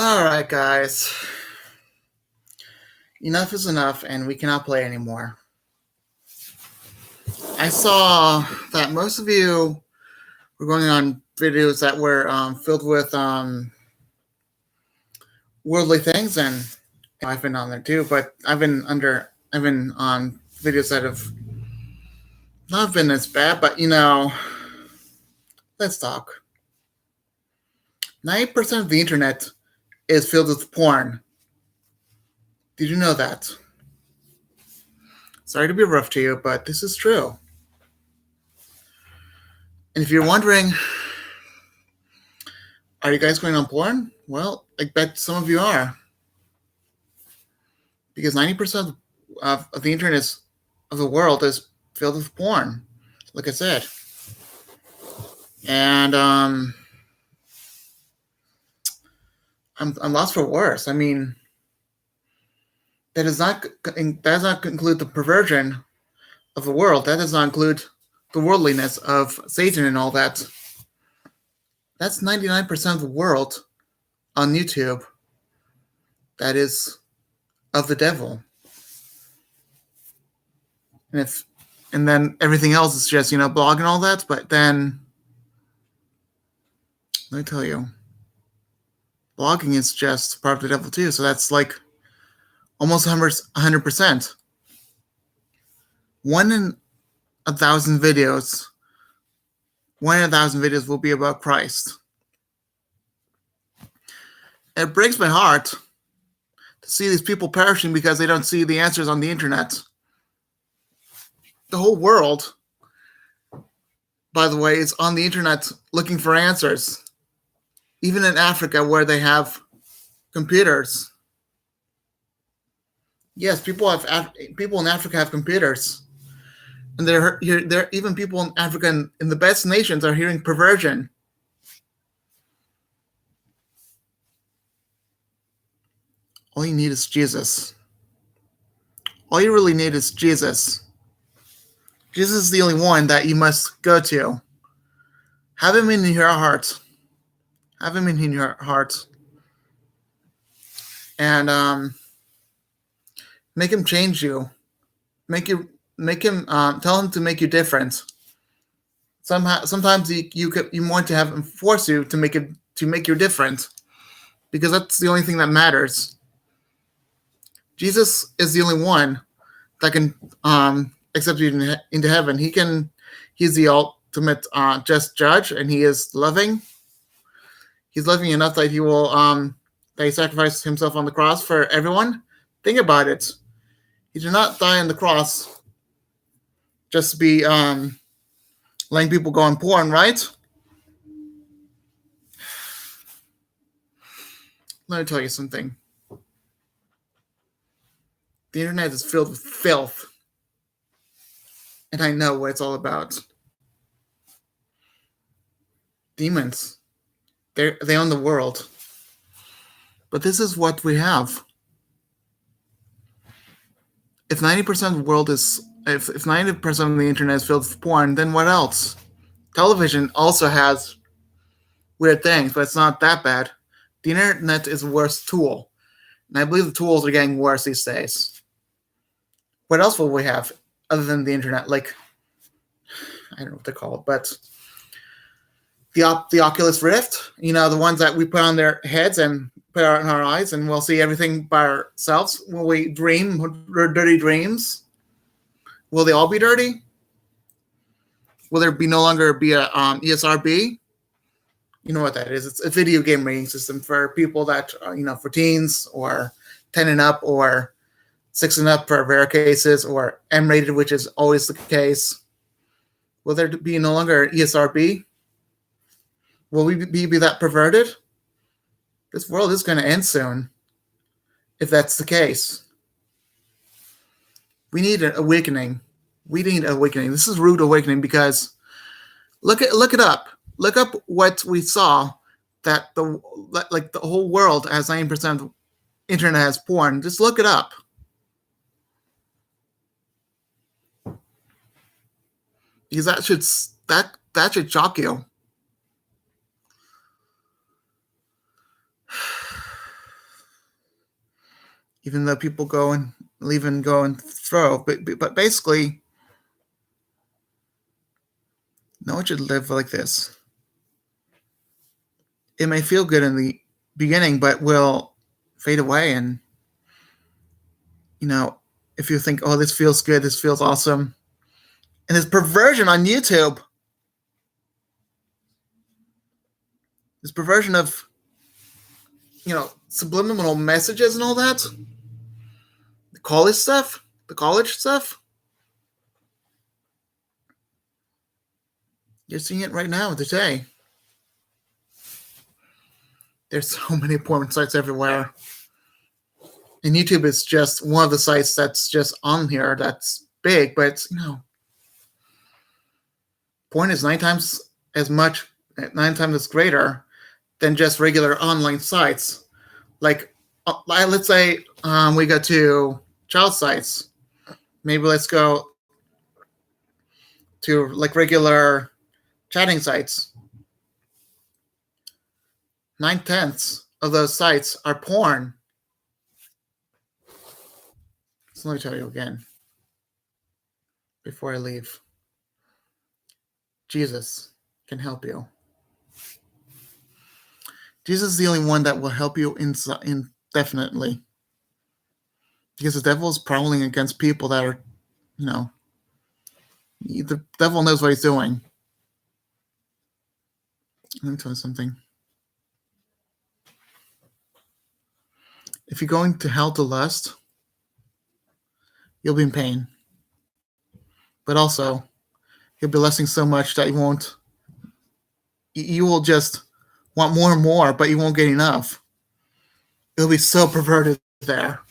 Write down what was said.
All right, guys. Enough is enough, and we cannot play anymore. I saw that most of you were going on videos that were filled with worldly things, and I've been on there too. But I've been on videos that have not been as bad. But let's talk. 90% of the internet is filled with porn. Did you know that? Sorry to be rough to you, but this is true. And if you're wondering, are you guys going on porn? Well, I bet some of you are. Because 90% of the internet of the world is filled with porn, like I said. And I'm lost for words. I mean, that does not include the perversion of the world. That does not include the worldliness of Satan and all that. That's 99% of the world on YouTube that is of the devil. And then everything else is just, blog and all that. But then, let me tell you, blogging is just part of the devil too. So that's like almost 100%. 1 in 1,000 videos will be about Christ. It breaks my heart to see these people perishing because they don't see the answers on the internet. The whole world, by the way, is on the internet looking for answers. Even in Africa, where they have computers. Yes, people in Africa have computers, and there even people in Africa in the best nations are hearing perversion. All you need is Jesus. All you really need is Jesus. Jesus is the only one that you must go to. Have him in your heart. Have him in your heart. And make him change you. Make him tell him to make you different. Sometimes you want to have him force you to make you different, because that's the only thing that matters. Jesus is the only one that can accept you into heaven. He's the ultimate just judge, and he is loving. He's loving enough that he will that he sacrificed himself on the cross for everyone. Think about it. He did not die on the cross just to be letting people go on porn, right? Let me tell you something. The internet is filled with filth. And I know what it's all about. Demons. They own the world. But this is what we have. If 90% of the world is, if 90% of the internet is filled with porn, then what else? Television also has weird things, but it's not that bad. The internet is a worse tool. And I believe the tools are getting worse these days. What else will we have other than the internet? Like, I don't know what they call it, but the Oculus Rift, the ones that we put on their heads and put out in our eyes, and we'll see everything by ourselves. Will we dream dirty dreams? Will they all be dirty? Will there no longer be a ESRB? You know what that is? It's a video game rating system for people that for teens, or 10 and up, or 6 and up for rare cases, or M-rated, which is always the case. Will there be no longer ESRB? Will we be that perverted? This world is going to end soon, if that's the case. We need an awakening. We need an awakening. This is rude awakening, because look it up. Look up what we saw, that the whole world has 90% of internet has porn. Just look it up. Because that should shock you. even though people go and leave and go and throw. But basically, no one should live like this. It may feel good in the beginning, but will fade away. And, if you think, oh, this feels good, this feels awesome. And this perversion on YouTube, this perversion of, subliminal messages and all that, the college stuff, you're seeing it right now today. There's so many porn sites everywhere. And YouTube is just one of the sites that's just on here that's big, but it's, porn is 9 times as greater than just regular online sites. Like, let's say we go to child sites. Maybe let's go to like regular chatting sites. 9/10 of those sites are porn. So let me tell you again before I leave. Jesus can help you. Jesus is the only one that will help you indefinitely. Because the devil is prowling against people that are, the devil knows what he's doing. Let me tell you something. If you're going to hell to lust, you'll be in pain. But also, you'll be lusting so much that you will just want more and more, but you won't get enough. It'll be so perverted there.